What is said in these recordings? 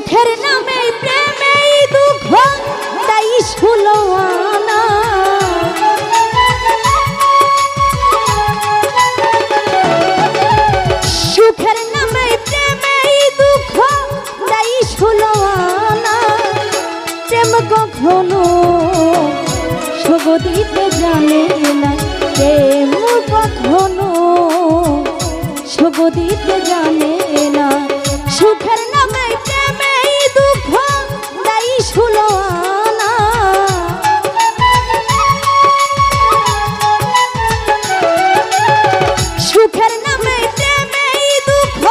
সুখের নামে প্রেমে দুঃখ তাই শুলো আনা। সুখের নামে প্রেমে দুঃখ তাই শুলো আনা। প্রেম কখনো সুখ দিতে জানে না, প্রেম কখনো সুখ দিতে জানে না। সুখের নামে প্রেমে দুঃখ তাই শুলো আনা। সুখের নামে প্রেমে দুঃখ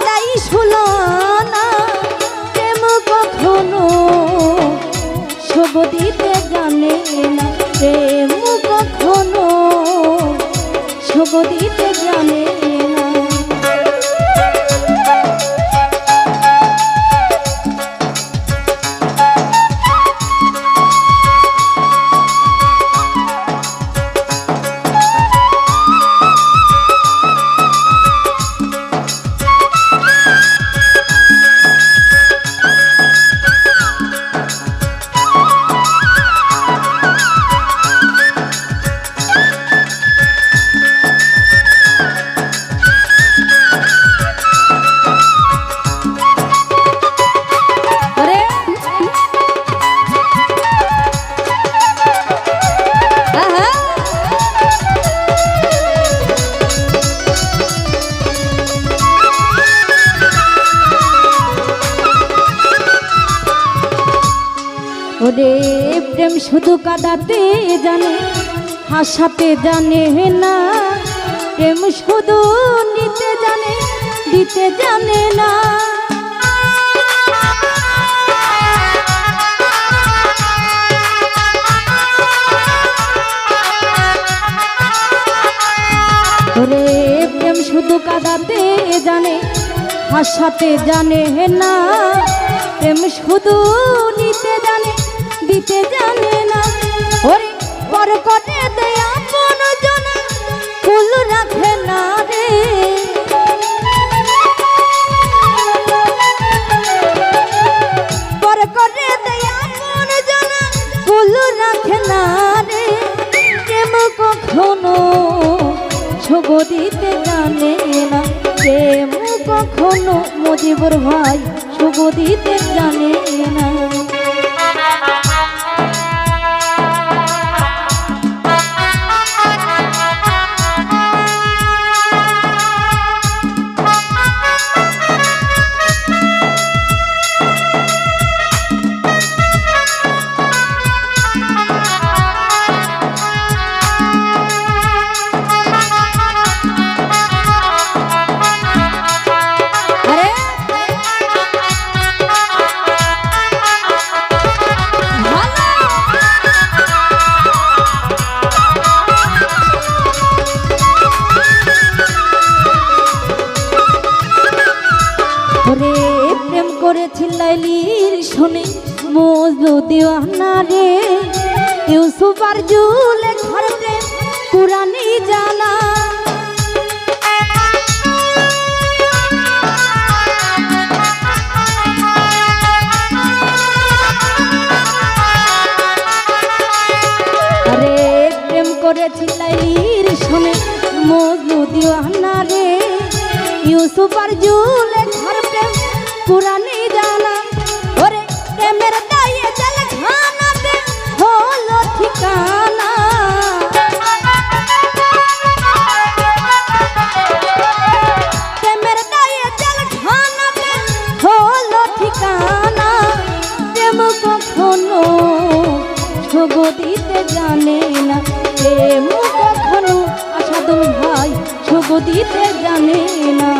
তাই শুলো আনা। প্রেম কখনো সুখ দিতে জানে না, প্রেম কখনো সুখ দিতে জানে না। ওরে প্রেম শুধু কাঁদাতে জানে, হাসাতে জানে না। প্রেম শুধু নিতে জানে, দিতে জানে না। ওরে প্রেম শুধু কাঁদাতে জানে, হাসাতে জানে না। প্রেম শুধু নিতে জানে, দিতে জানে না। ওরে পর করে দেয় আপন জনা, ফুল রাখে না রে। পর করে দেয় আপন জনা, ফুল রাখে না রে। প্রেম কখনো সুখ দিতে জানে না, প্রেম কখনো মজিবর ভাই সুখ দিতে জানে না। প্রেম করেছিল লাইলির শুনে মজনু দিওয়ানা রে। ইউসুফ আর জুলেখার প্রেম কুরআনে জানা। আরে প্রেম করেছিল লাইলির শুনে মজনু দিওয়ানা রে। ইউসুফ আর জুলেখার প্রেম কুরআনে জানা। ওরে প্রেমের দায়ে জেলখানাতে হলো ঠিকানা। প্রেমের দায়ে জেলখানাতে হলো ঠিকানা। প্রেম কখনো সুখ দিতে জানে না, প্রেম কখনো আসাদুল ভাই সুখ দিতে জানে না।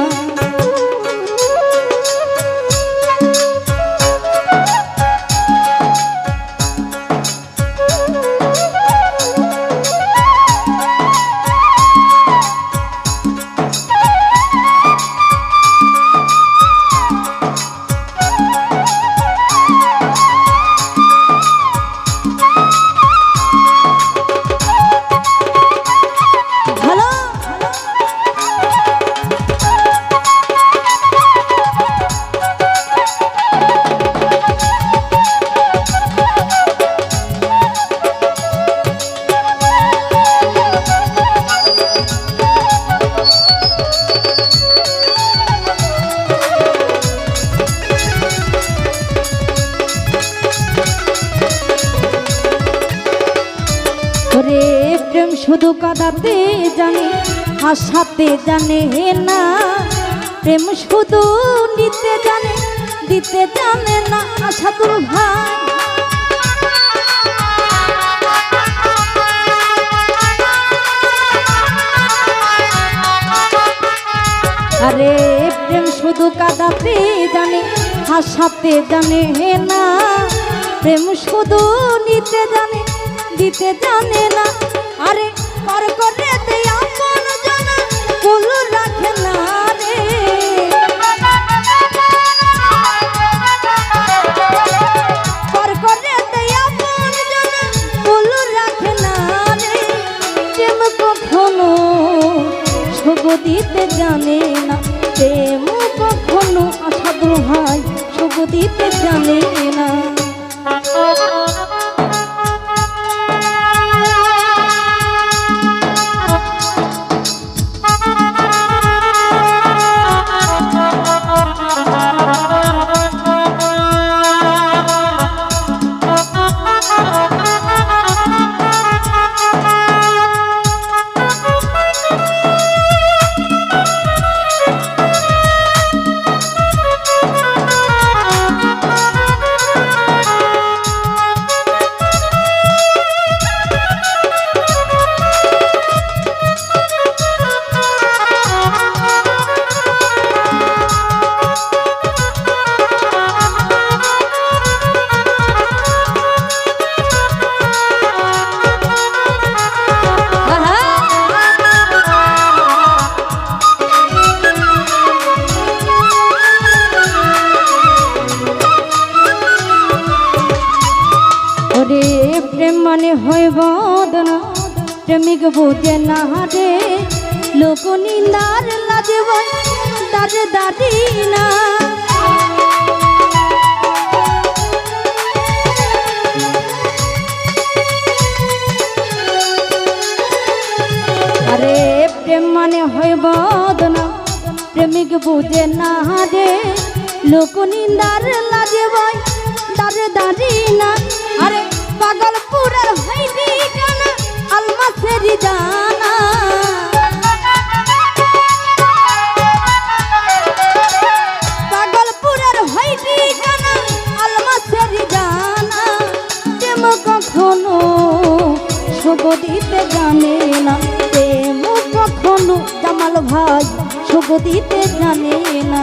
শুধু কাঁদাতে জানে হাসাতে জানে না, প্রেম শুধু নিতে জানে দিতে জানে না। আশাদুল ভাই আরে প্রেম শুধু কাঁদাতে জানে হাসাতে জানে না, প্রেম শুধু নিতে জানে দিতে জানে না। আরে পর করে দেয় আপন জানা কুল রাখে না রে, পর করে দেয় আপন জানা কুল রাখে না রে। প্রেম কখনো সুখ দিতে জানে না, প্রেম কখনো আশাদুল ভাই সুখ দিতে জানে না। প্রেম মানে হয় বদনা, প্রেমিক বুঝে না রে, লোক নিন্দার লাজে বই দাঁড়ে দাঁড়ি না। আরে প্রেম মানে হয় বদনা, প্রেমিক বুঝে না রে, লোক নিন্দার লাজে বই দাঁড়ে দাঁড়ি না। আরে পাগলপুরের হইডি গানা আলমাসেরি জানা, পাগলপুরের হইডি গানা আলমাসেরি জানা। প্রেম কখনো সুখ দিতে জানে না, প্রেম কখনো জামাল ভাই সুখ দিতে জানে না।